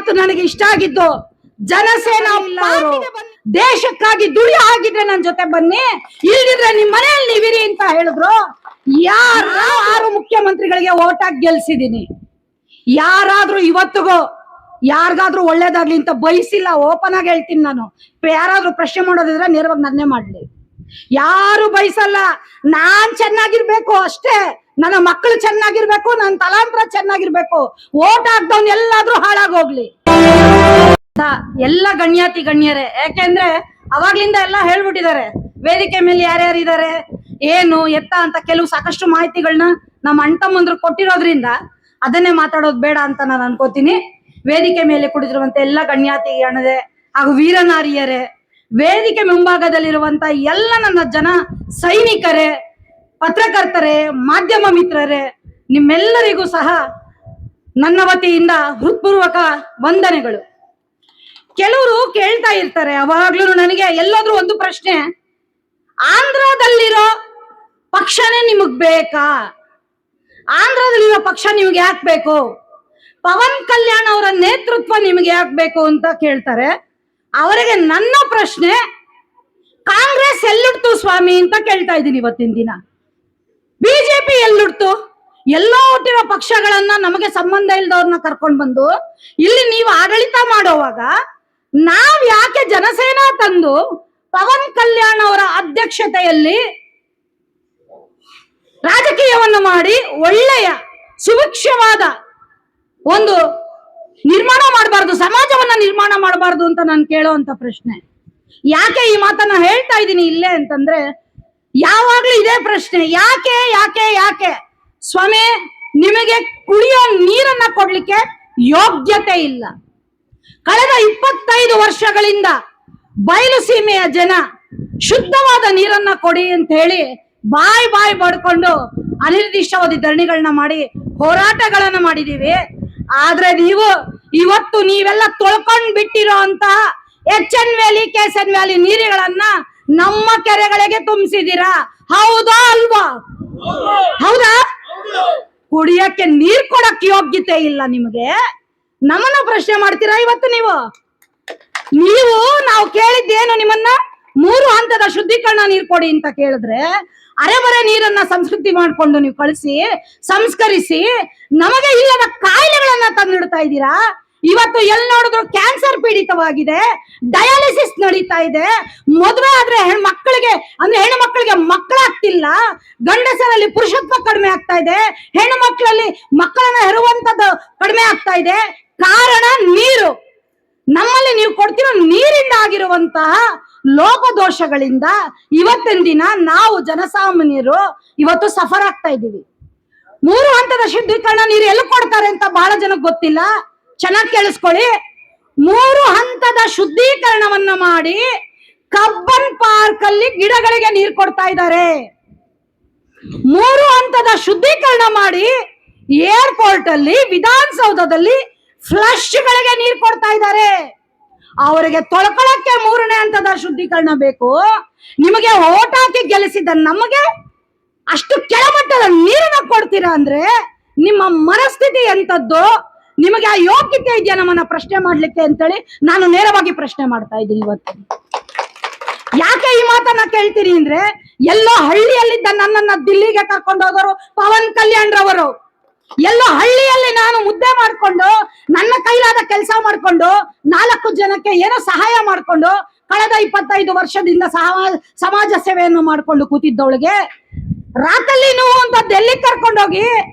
ಮಾತು ನನಗೆ ಇಷ್ಟ ಆಗಿದ್ದು, ಜನಸೇನಾ ಅವರು ದೇಶಕ್ಕಾಗಿ ದುಡಿ ಆಗಿದ್ರೆ ನನ್ನ ಜೊತೆ ಬನ್ನಿ, ಇಲ್ದಿದ್ರೆ ನಿಮ್ ಮನೆಯಲ್ಲಿ ನೀವಿರಿ ಅಂತ ಹೇಳಿದ್ರು. ಯಾರು ಮುಖ್ಯಮಂತ್ರಿಗಳಿಗೆ ಓಟ್ ಹಾಕಿ ಗೆಲ್ಸಿದೀನಿ. ಯಾರಾದ್ರೂ ಇವತ್ತಿಗೂ ಯಾರಿಗಾದ್ರೂ ಒಳ್ಳೇದಾಗ್ಲಿ ಅಂತ ಬಯಸಿಲ್ಲ. ಓಪನ್ ಆಗಿ ಹೇಳ್ತೀನಿ ನಾನು. ಯಾರಾದ್ರೂ ಪ್ರಶ್ನೆ ಮಾಡೋದಿದ್ರೆ ನೇರವಾಗಿ ನನ್ನೇ ಮಾಡ್ಲಿ. ಯಾರು ಬಯಸಲ್ಲ. ನಾನ್ ಚೆನ್ನಾಗಿರ್ಬೇಕು ಅಷ್ಟೇ, ನನ್ನ ಮಕ್ಕಳು ಚೆನ್ನಾಗಿರ್ಬೇಕು, ನನ್ನ ತಲಾಂತರ ಚೆನ್ನಾಗಿರ್ಬೇಕು. ಓಟ್ ಹಾಕ್ದವ್ನ್ ಎಲ್ಲಾದ್ರೂ ಹಾಳಾಗೋಗ್ಲಿ. ಎಲ್ಲ ಗಣ್ಯಾತಿ ಗಣ್ಯರೇ, ಯಾಕೆಂದ್ರೆ ಅವಾಗ್ಲಿಂದ ಎಲ್ಲ ಹೇಳ್ಬಿಟ್ಟಿದ್ದಾರೆ. ವೇದಿಕೆ ಮೇಲೆ ಯಾರ್ಯಾರು ಇದಾರೆ, ಏನು ಎತ್ತ ಅಂತ ಕೆಲವು ಸಾಕಷ್ಟು ಮಾಹಿತಿಗಳನ್ನ ನಮ್ಮ ಅಣ್ತಮ್ಮಂದ್ರು ಕೊಟ್ಟಿರೋದ್ರಿಂದ ಅದನ್ನೇ ಮಾತಾಡೋದು ಬೇಡ ಅಂತ ನಾನು ಅನ್ಕೋತೀನಿ. ವೇದಿಕೆ ಮೇಲೆ ಕುಳಿತಿರುವಂತ ಎಲ್ಲ ಗಣ್ಯಾತಿ ಗಣರೇ ಹಾಗೂ ವೀರನಾರಿಯರೇ, ವೇದಿಕೆ ಮುಂಭಾಗದಲ್ಲಿರುವಂತ ಎಲ್ಲ ನನ್ನ ಜನ ಸೈನಿಕರೇ, ಪತ್ರಕರ್ತರೇ, ಮಾಧ್ಯಮ ಮಿತ್ರರೇ, ನಿಮ್ಮೆಲ್ಲರಿಗೂ ಸಹ ನನ್ನ ವತಿಯಿಂದ ಹೃತ್ಪೂರ್ವಕ ವಂದನೆಗಳು. ಕೆಲವರು ಕೇಳ್ತಾ ಇರ್ತಾರೆ ಅವಾಗ್ಲೂ ನನಗೆ ಎಲ್ಲಾದ್ರೂ ಒಂದು ಪ್ರಶ್ನೆ, ಆಂಧ್ರದಲ್ಲಿರೋ ಪಕ್ಷನೇ ನಿಮಗ್ ಬೇಕಾ? ಆಂಧ್ರದಲ್ಲಿರೋ ಪಕ್ಷ ನಿಮ್ಗೆ ಯಾಕೆ ಬೇಕು? ಪವನ್ ಕಲ್ಯಾಣ್ ಅವರ ನೇತೃತ್ವ ನಿಮ್ಗೆ ಯಾಕೆ ಬೇಕು ಅಂತ ಕೇಳ್ತಾರೆ. ಅವರಿಗೆ ನನ್ನ ಪ್ರಶ್ನೆ, ಕಾಂಗ್ರೆಸ್ ಎಲ್ಲುಡ್ತು ಸ್ವಾಮಿ ಅಂತ ಕೇಳ್ತಾ ಇದ್ದೀನಿ ಇವತ್ತಿನ ದಿನ. ಬಿಜೆಪಿ ಎಲ್ಲುಡ್ತು? ಎಲ್ಲೋ ಹುಟ್ಟಿರೋ ಪಕ್ಷಗಳನ್ನ ನಮಗೆ ಸಂಬಂಧ ಇಲ್ದವ್ರನ್ನ ಕರ್ಕೊಂಡ್ ಬಂದು ಇಲ್ಲಿ ನೀವು ಆಡಳಿತ ಮಾಡೋವಾಗ ನಾವ್ ಯಾಕೆ ಜನಸೇನಾ ತಂದು ಪವನ್ ಕಲ್ಯಾಣ್ ಅವರ ಅಧ್ಯಕ್ಷತೆಯಲ್ಲಿ ರಾಜಕೀಯವನ್ನು ಮಾಡಿ ಒಳ್ಳೆಯ ಸುಭಿಕ್ಷವಾದ ಒಂದು ನಿರ್ಮಾಣ ಮಾಡಬಾರ್ದು, ಸಮಾಜವನ್ನ ನಿರ್ಮಾಣ ಮಾಡಬಾರ್ದು ಅಂತ ನಾನು ಕೇಳೋಂತ ಪ್ರಶ್ನೆ. ಯಾಕೆ ಈ ಮಾತನ್ನ ಹೇಳ್ತಾ ಇದ್ದೀನಿ ಇಲ್ಲೇ ಅಂತಂದ್ರೆ, ಯಾವಾಗ್ಲೂ ಇದೇ ಪ್ರಶ್ನೆ, ಯಾಕೆ ಯಾಕೆ ಯಾಕೆ ಸ್ವಾಮಿ ನಿಮಗೆ ಕುಡಿಯೋ ನೀರನ್ನ ಕೊಡ್ಲಿಕ್ಕೆ ಯೋಗ್ಯತೆ ಇಲ್ಲ. ಕಳೆದ 25 ವರ್ಷಗಳಿಂದ ಬಯಲು ಸೀಮೆಯ ಜನ ಶುದ್ಧವಾದ ನೀರನ್ನ ಕೊಡಿ ಅಂತ ಹೇಳಿ ಬಾಯ್ ಬಡ್ಕೊಂಡು ಅನಿರ್ದಿಷ್ಟವಾದ ಧರಣಿಗಳನ್ನ ಮಾಡಿ ಹೋರಾಟಗಳನ್ನ ಮಾಡಿದೀವಿ. ಆದ್ರೆ ನೀವು ಇವತ್ತು ನೀವೆಲ್ಲ ತೊಳ್ಕೊಂಡ್ ಬಿಟ್ಟಿರೋ ಅಂತ HN ವ್ಯಾಲಿ, KSN ವ್ಯಾಲಿ ನೀರುಗಳನ್ನ ನಮ್ಮ ಕೆರೆಗಳಿಗೆ ತುಂಬಿಸಿದೀರಾ. ಹೌದಾ ಅಲ್ವಾ? ಹೌದಾ? ಕುಡಿಯಕ್ಕೆ ನೀರ್ ಕೊಡಕ್ ಯೋಗ್ಯತೆ ಇಲ್ಲ ನಿಮಗೆ. ನಮ್ಮನ್ನ ಪ್ರಶ್ನೆ ಮಾಡ್ತೀರಾ ಇವತ್ತು ನೀವು? ನಾವು ಕೇಳಿದ್ದೇನು ನಿಮ್ಮನ್ನ? 3 ಹಂತದ ಶುದ್ಧೀಕರಣ ನೀರು ಕೊಡಿ ಅಂತ ಕೇಳಿದ್ರೆ ಅರೆಬರೆ ನೀರನ್ನ ಸಂಸ್ಕೃತಿ ಮಾಡ್ಕೊಂಡು ನೀವು ಕಳಿಸಿ ಸಂಸ್ಕರಿಸಿ ನಮಗೆ ಇಲ್ಲದ ಕಾಯಿಲೆಗಳನ್ನ ತಂದಿಡ್ತಾ ಇದ್ದೀರಾ. ಇವತ್ತು ಎಲ್ಲಿ ನೋಡಿದ್ರು ಕ್ಯಾನ್ಸರ್ ಪೀಡಿತವಾಗಿದೆ, ಡಯಾಲಿಸಿಸ್ ನಡೀತಾ ಇದೆ. ಮದುವೆ ಆದ್ರೆ ಹೆಣ್ಣು ಮಕ್ಕಳಿಗೆ ಮಕ್ಕಳಾಗ್ತಿಲ್ಲ, ಗಂಡಸರಲ್ಲಿ ಪುರುಷತ್ವ ಕಡಿಮೆ ಆಗ್ತಾ ಇದೆ, ಹೆಣ್ಣು ಮಕ್ಕಳಲ್ಲಿ ಮಕ್ಕಳನ್ನ ಹೆರುವಂತದ್ದು ಕಡಿಮೆ ಆಗ್ತಾ ಇದೆ. ಕಾರಣ ನೀರು. ನಮ್ಮಲ್ಲಿ ನೀವು ಕೊಡ್ತಿರೋ ನೀರಿಂದ ಆಗಿರುವಂತಹ ಲೋಪದೋಷಗಳಿಂದ ಇವತ್ತಿನ ದಿನ ನಾವು ಜನಸಾಮಾನ್ಯರು ಇವತ್ತು ಸಫರ್ ಆಗ್ತಾ ಇದ್ದೀವಿ. 3 ಹಂತದ ಶುದ್ಧೀಕರಣ ನೀರು ಎಲ್ಲಿ ಕೊಡ್ತಾರೆ ಅಂತ ಬಹಳ ಜನಕ್ಕೆ ಗೊತ್ತಿಲ್ಲ. ಚೆನ್ನಾಗಿ ಕೇಳಿಸ್ಕೊಳ್ಳಿ. 3 ಹಂತದ ಶುದ್ಧೀಕರಣವನ್ನ ಮಾಡಿ ಕಬ್ಬನ್ ಪಾರ್ಕ್ ಅಲ್ಲಿ ಗಿಡಗಳಿಗೆ ನೀರು ಕೊಡ್ತಾ ಇದ್ದಾರೆ. 3 ಹಂತದ ಶುದ್ಧೀಕರಣ ಮಾಡಿ ಏರ್ಪೋರ್ಟ್ ಅಲ್ಲಿ, ವಿಧಾನಸೌಧದಲ್ಲಿ ಫ್ಲಶ್ ಗಳಿಗೆ ನೀರು ಕೊಡ್ತಾ ಇದ್ದಾರೆ. ಅವರಿಗೆ ತೊಳ್ಕೊಳಕ್ಕೆ 3ನೇ ಹಂತದ ಶುದ್ಧೀಕರಣ ಬೇಕು. ನಿಮಗೆ ಓಟ್ ಹಾಕಿ ಗೆಲ್ಲಿಸಿದ ನಮಗೆ ಅಷ್ಟು ಕೆಳಮಟ್ಟದ ನೀರನ್ನ ಕೊಡ್ತೀರಾ ಅಂದ್ರೆ ನಿಮ್ಮ ಮನಸ್ಥಿತಿ ಎಂತದ್ದು? ನಿಮಗೆ ಆ ಯೋಗ್ಯತೆ ಇದೆಯಾ ನಮ್ಮನ್ನ ಪ್ರಶ್ನೆ ಮಾಡ್ಲಿಕ್ಕೆ ಅಂತೇಳಿ ನಾನು ನೇರವಾಗಿ ಪ್ರಶ್ನೆ ಮಾಡ್ತಾ ಇದ್ದೀನಿ ಇವತ್ತು. ಯಾಕೆ ಈ ಮಾತನ್ನ ಕೇಳ್ತೀನಿ ಅಂದ್ರೆ, ಎಲ್ಲೋ ಹಳ್ಳಿಯಲ್ಲಿದ್ದ ನನ್ನನ್ನ ದಿಲ್ಲಿಗೆ ಕರ್ಕೊಂಡು ಹೋಗೋರು ಪವನ್ ಕಲ್ಯಾಣ್ ರವರು. ಎಲ್ಲೋ ಹಳ್ಳಿಯಲ್ಲಿ ನಾನು ಮುದ್ದೆ ಮಾಡ್ಕೊಂಡು ನನ್ನ ಕೈಲಾದ ಕೆಲಸ ಮಾಡ್ಕೊಂಡು 4 ಜನಕ್ಕೆ ಏನೋ ಸಹಾಯ ಮಾಡ್ಕೊಂಡು ಕಳೆದ 25 ವರ್ಷದಿಂದ ಸಮಾಜ ಸೇವೆಯನ್ನು ಮಾಡ್ಕೊಂಡು ಕೂತಿದ್ದವಳಿಗೆ ರಾತ್ರಿ ಅಂತ ಡೆಲ್ಲಿ ಕರ್ಕೊಂಡೋಗಿ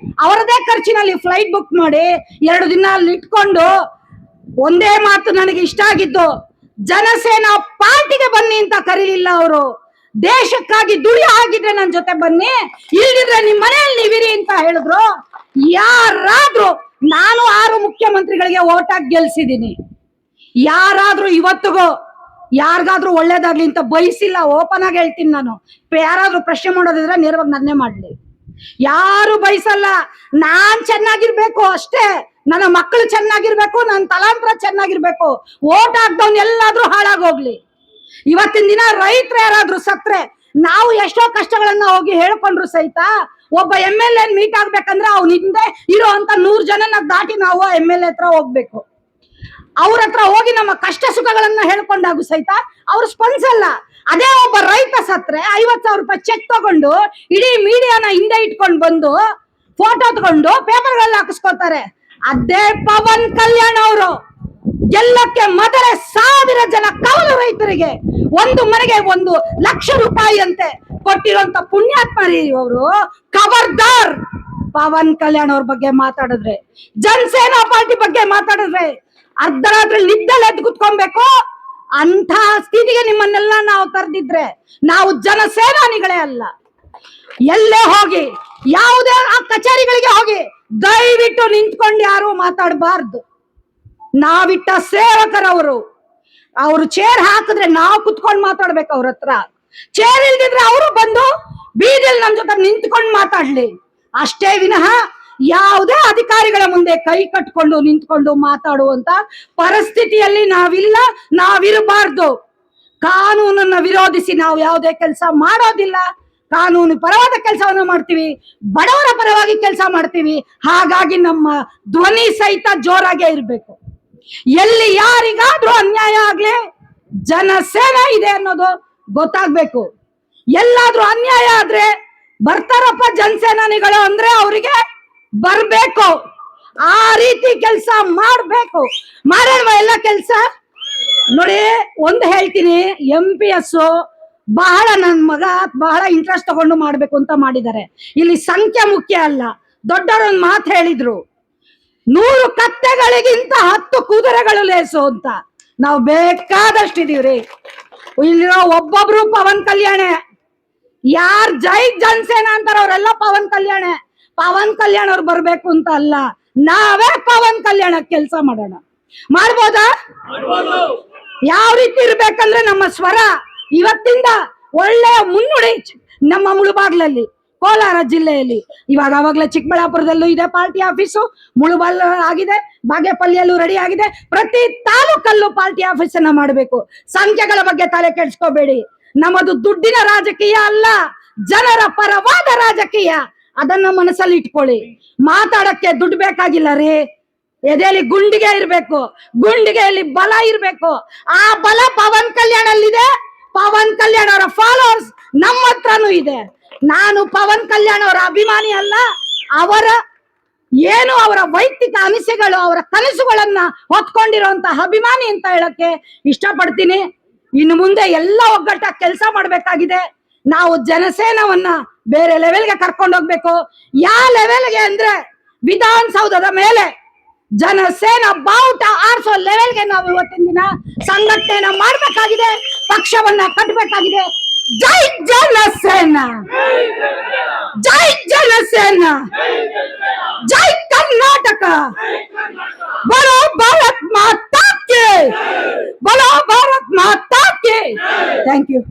ಅವರದೇ ಖರ್ಚಿನಲ್ಲಿ ಫ್ಲೈಟ್ ಬುಕ್ ಮಾಡಿ 2 ದಿನ ಅಲ್ಲಿ ಇಟ್ಕೊಂಡು ಒಂದೇ ಮಾತು ನನಗೆ ಇಷ್ಟ ಆಗಿದ್ದು, ಜನಸೇನಾ ಪಾರ್ಟಿಗೆ ಬನ್ನಿ ಅಂತ ಕರೀಲಿಲ್ಲ. ಅವರು ದೇಶಕ್ಕಾಗಿ ದುಡಿ ಆಗಿದ್ರೆ ನನ್ನ ಜೊತೆ ಬನ್ನಿ, ಇಲ್ದಿದ್ರೆ ನಿಮ್ ಮನೆಯಲ್ಲಿ ನೀವಿರಿ ಅಂತ ಹೇಳಿದ್ರು. ಯಾರಾದ್ರೂ, ನಾನು 6 ಮುಖ್ಯಮಂತ್ರಿಗಳಿಗೆ ಓಟ್ ಹಾಕಿ ಗೆಲ್ಸಿದೀನಿ. ಯಾರಾದ್ರೂ ಇವತ್ತಿಗೂ ಯಾರಿಗಾದ್ರೂ ಒಳ್ಳೇದಾಗ್ಲಿ ಅಂತ ಬಯಸಿಲ್ಲ. ಓಪನ್ ಆಗಿ ಹೇಳ್ತೀನಿ ನಾನು. ಯಾರಾದ್ರೂ ಪ್ರಶ್ನೆ ಮಾಡೋದಿದ್ರೆ ನೇರವಾಗಿ ನನ್ನೇ ಮಾಡ್ಲಿ. ಯಾರು ಬಯಸಲ್ಲ. ನಾನ್ ಚೆನ್ನಾಗಿರ್ಬೇಕು ಅಷ್ಟೇ, ನನ್ನ ಮಕ್ಕಳು ಚೆನ್ನಾಗಿರ್ಬೇಕು, ನನ್ನ ತಲಾಂತರ ಚೆನ್ನಾಗಿರ್ಬೇಕು. ಓಟ್ ಹಾಕ್ದವ್ನ್ ಎಲ್ಲಾದ್ರೂ ಹಾಳಾಗೋಗ್ಲಿ. ಇವತ್ತಿನ ದಿನ ರೈತರು ಯಾರಾದ್ರೂ ಸತ್ರೆ ನಾವು ಎಷ್ಟೋ ಕಷ್ಟಗಳನ್ನ ಹೋಗಿ ಹೇಳ್ಕೊಂಡ್ರು ಸಹಿತ ಒಬ್ಬ MLA ಮೀಟ್ ಆಗ್ಬೇಕಂದ್ರೆ ಅವ್ನ ಹಿಂದೆ ಇರೋ ಅಂತ 100 ಜನನ ದಾಟಿ ನಾವು MLA ಹತ್ರ ಹೋಗ್ಬೇಕು. ಅವ್ರ ಹತ್ರ ಹೋಗಿ ನಮ್ಮ ಕಷ್ಟ ಸುಖಗಳನ್ನ ಹೇಳ್ಕೊಂಡಾಗು ಸಹಿತ ಅವ್ರು ಸ್ಪಂದಿಸಲ್ಲ. ಅದೇ ಒಬ್ಬ ರೈತ ಸತ್ರೆ 50,000 ರೂಪಾಯಿ ಚೆಕ್ ತಗೊಂಡು ಇಡೀ ಮೀಡಿಯಾನ ಹಿಂದೆ ಇಟ್ಕೊಂಡು ಬಂದು ಫೋಟೋ ತಗೊಂಡು ಪೇಪರ್ಗಳಲ್ಲಿ ಹಾಕಿಸ್ಕೊತಾರೆ. ಅದೇ ಪವನ್ ಕಲ್ಯಾಣ್ ಅವರು ಗೆಲ್ಲಕ್ಕೆ ಮೊದಲೇ 1000 ಜನ ಕೌಲು ರೈತರಿಗೆ ಒಂದು ಮನೆಗೆ 1,00,000 ರೂಪಾಯಿ ಅಂತೆ ಕೊಟ್ಟಿರುವಂತ ಪುಣ್ಯಾತ್ಮರಿ ಅವರು. ಖಬರ್ದಾರ್ ಪವನ್ ಕಲ್ಯಾಣ್ ಅವ್ರ ಬಗ್ಗೆ ಮಾತಾಡಿದ್ರೆ, ಜನಸೇನಾ ಪಾರ್ಟಿ ಬಗ್ಗೆ ಮಾತಾಡಿದ್ರೆ ಅರ್ಧರಾತ್ರಿ ನಿದ್ದೆಲ್ಲ ಎದ್ದು ಕುತ್ಕೊಬೇಕು. ಅಂತ ಸ್ಥಿತಿಗೆ ನಿಮ್ಮನ್ನೆಲ್ಲ ನಾವು ತರದಿದ್ರೆ ನಾವು ಜನಸೇನಾನಿಗಳೇ ಅಲ್ಲ. ಎಲ್ಲೇ ಹೋಗಿ ಯಾವುದೇ ಆ ಕಚೇರಿಗಳಿಗೆ ಹೋಗಿ ದಯವಿಟ್ಟು ನಿಂತ್ಕೊಂಡು ಯಾರು ಮಾತಾಡಬಾರ್ದು. ನಾವಿಟ್ಟ ಸೇವಕರವರು, ಅವರು ಚೇರ್ ಹಾಕಿದ್ರೆ ನಾವು ಕುತ್ಕೊಂಡು ಮಾತಾಡ್ಬೇಕು ಅವ್ರ ಹತ್ರ. ಚೇರ್ ಇಲ್ದಿದ್ರೆ ಅವರು ಬಂದು ಬೀದಿಯಲ್ಲಿ ನಮ್ ಜೊತೆ ನಿಂತ್ಕೊಂಡು ಮಾತಾಡ್ಲಿ ಅಷ್ಟೇ ವಿನಃ ಯಾವುದೇ ಅಧಿಕಾರಿಗಳ ಮುಂದೆ ಕೈ ಕಟ್ಕೊಂಡು ನಿಂತ್ಕೊಂಡು ಮಾತಾಡುವಂತ ಪರಿಸ್ಥಿತಿಯಲ್ಲಿ ನಾವಿಲ್ಲ, ನಾವಿರಬಾರ್ದು. ಕಾನೂನನ್ನ ವಿರೋಧಿಸಿ ನಾವು ಯಾವುದೇ ಕೆಲಸ ಮಾಡೋದಿಲ್ಲ. ಕಾನೂನು ಪರವಾದ ಕೆಲಸವನ್ನ ಮಾಡ್ತೀವಿ, ಬಡವರ ಪರವಾಗಿ ಕೆಲಸ ಮಾಡ್ತೀವಿ. ಹಾಗಾಗಿ ನಮ್ಮ ಧ್ವನಿ ಸಹಿತ ಜೋರಾಗೇ ಇರ್ಬೇಕು. ಎಲ್ಲಿ ಯಾರಿಗಾದ್ರೂ ಅನ್ಯಾಯ ಆಗ್ಲಿ ಜನಸೇನೆ ಇದೆ ಅನ್ನೋದು ಗೊತ್ತಾಗ್ಬೇಕು. ಎಲ್ಲಾದ್ರೂ ಅನ್ಯಾಯ ಆದ್ರೆ ಬರ್ತಾರಪ್ಪ ಜನಸೇನಾನಿಗಳು ಅಂದ್ರೆ ಅವರಿಗೆ ಬರ್ಬೇಕು. ಆ ರೀತಿ ಕೆಲಸ ಮಾಡ್ಬೇಕು. ಮಾಡೋಣ ಎಲ್ಲ ಕೆಲಸ. ನೋಡಿ ಒಂದು ಹೇಳ್ತೀನಿ, MPS ಬಹಳ ನನ್ನ ಮಗ ಬಹಳ ಇಂಟ್ರೆಸ್ಟ್ ತಗೊಂಡು ಮಾಡ್ಬೇಕು ಅಂತ ಮಾಡಿದ್ದಾರೆ. ಇಲ್ಲಿ ಸಂಖ್ಯೆ ಮುಖ್ಯ ಅಲ್ಲ. ದೊಡ್ಡವರೊಂದು ಮಾತು ಹೇಳಿದ್ರು, 100 ಕತ್ತೆಗಳಿಗಿಂತ 10 ಕುದುರೆಗಳು ಲೇಸು ಅಂತ. ನಾವು ಬೇಕಾದಷ್ಟಿದೀವ್ರಿ. ಇಲ್ಲಿರೋ ಒಬ್ಬೊಬ್ರು ಪವನ್ ಕಲ್ಯಾಣ. ಯಾರ್ ಜೈ ಜನಸೇನಾ ಅಂತಾರ ಅವರೆಲ್ಲ ಪವನ್ ಕಲ್ಯಾಣ. ಪವನ್ ಕಲ್ಯಾಣ್ ಅವ್ರು ಬರ್ಬೇಕು ಅಂತ ಅಲ್ಲ, ನಾವೇ ಪವನ್ ಕಲ್ಯಾಣ ಕೆಲಸ ಮಾಡೋಣ. ಮಾಡ್ಬೋದಾ? ಯಾವ ರೀತಿ ಇರ್ಬೇಕಂದ್ರೆ ನಮ್ಮ ಸ್ವರ ಇವತ್ತಿಂದ ಒಳ್ಳೆಯ ಮುನ್ನುಡಿ. ನಮ್ಮ ಮುಳುಬಾಗ್ಲಲ್ಲಿ ಕೋಲಾರ ಜಿಲ್ಲೆಯಲ್ಲಿ ಇವಾಗ ಅವಾಗ್ಲೇ ಚಿಕ್ಕಬಳ್ಳಾಪುರದಲ್ಲೂ ಇದೆ ಪಾರ್ಟಿ ಆಫೀಸು, ಮುಳುಬಾಲ್ ಆಗಿದೆ, ಬಾಗೇಪಲ್ಲಿಯಲ್ಲೂ ರೆಡಿ ಆಗಿದೆ. ಪ್ರತಿ ತಾಲೂಕಲ್ಲೂ ಪಾರ್ಟಿ ಆಫೀಸ್ ಅನ್ನ ಮಾಡಬೇಕು. ಸಂಖ್ಯೆಗಳ ಬಗ್ಗೆ ತಲೆ ಕೆಡಿಸ್ಕೋಬೇಡಿ. ನಮ್ಮದು ದುಡ್ಡಿನ ರಾಜಕೀಯ ಅಲ್ಲ, ಜನರ ಪರವಾದ ರಾಜಕೀಯ. ಅದನ್ನ ಮನಸ್ಸಲ್ಲಿ ಇಟ್ಕೊಳ್ಳಿ. ಮಾತಾಡಕ್ಕೆ ದುಡ್ಡು ಬೇಕಾಗಿಲ್ಲ ರೀ. ಎದೆಯಲ್ಲಿ ಗುಂಡಿಗೆ ಇರ್ಬೇಕು, ಗುಂಡಿಗೆಯಲ್ಲಿ ಬಲ ಇರ್ಬೇಕು. ಆ ಬಲ ಪವನ್ ಕಲ್ಯಾಣ್ ಅಲ್ಲಿದೆ. ಪವನ್ ಕಲ್ಯಾಣ್ ಅವರ ಫಾಲೋವರ್ಸ್ ನಮ್ಮ ಹತ್ರನೂ ಇದೆ. ನಾನು ಪವನ್ ಕಲ್ಯಾಣ್ ಅವರ ಅಭಿಮಾನಿ ಅಲ್ಲ, ಅವರ ಏನು ಅವರ ವೈಯಕ್ತಿಕ ಅನಿಸಿಕೆಗಳು, ಅವರ ಕನಸುಗಳನ್ನ ಹೊತ್ಕೊಂಡಿರುವಂತಹ ಅಭಿಮಾನಿ ಅಂತ ಹೇಳಕ್ಕೆ ಇಷ್ಟಪಡ್ತೀನಿ. ಇನ್ನು ಮುಂದೆ ಎಲ್ಲ ಒಗ್ಗಟ್ಟಾಗಿ ಕೆಲಸ ಮಾಡ್ಬೇಕಾಗಿದೆ. ನಾವು ಜನಸೇನವನ್ನ ಬೇರೆ ಲೆವೆಲ್ಗೆ ಕರ್ಕೊಂಡು ಹೋಗ್ಬೇಕು. ಯಾವ ಲೆವೆಲ್ಗೆ ಅಂದ್ರೆ ವಿಧಾನಸೌಧದ ಮೇಲೆ ಜನಸೇನಾ ಬಾವುಟ ಆರಿಸೋ ಲೆವೆಲ್ಗೆ ನಾವು ಇವತ್ತಿನ ದಿನ ಸಂಘಟನೆಯನ್ನ ಮಾಡ್ಬೇಕಾಗಿದೆ, ಪಕ್ಷವನ್ನ ಕಟ್ಟಬೇಕಾಗಿದೆ. ಜೈ ಜನಸೇನಾ, ಜೈ ಜನಸೇನಾ, ಜೈ ಕರ್ನಾಟಕ, बोलो भारत माता की, बोलो भारत माता की। Thank you.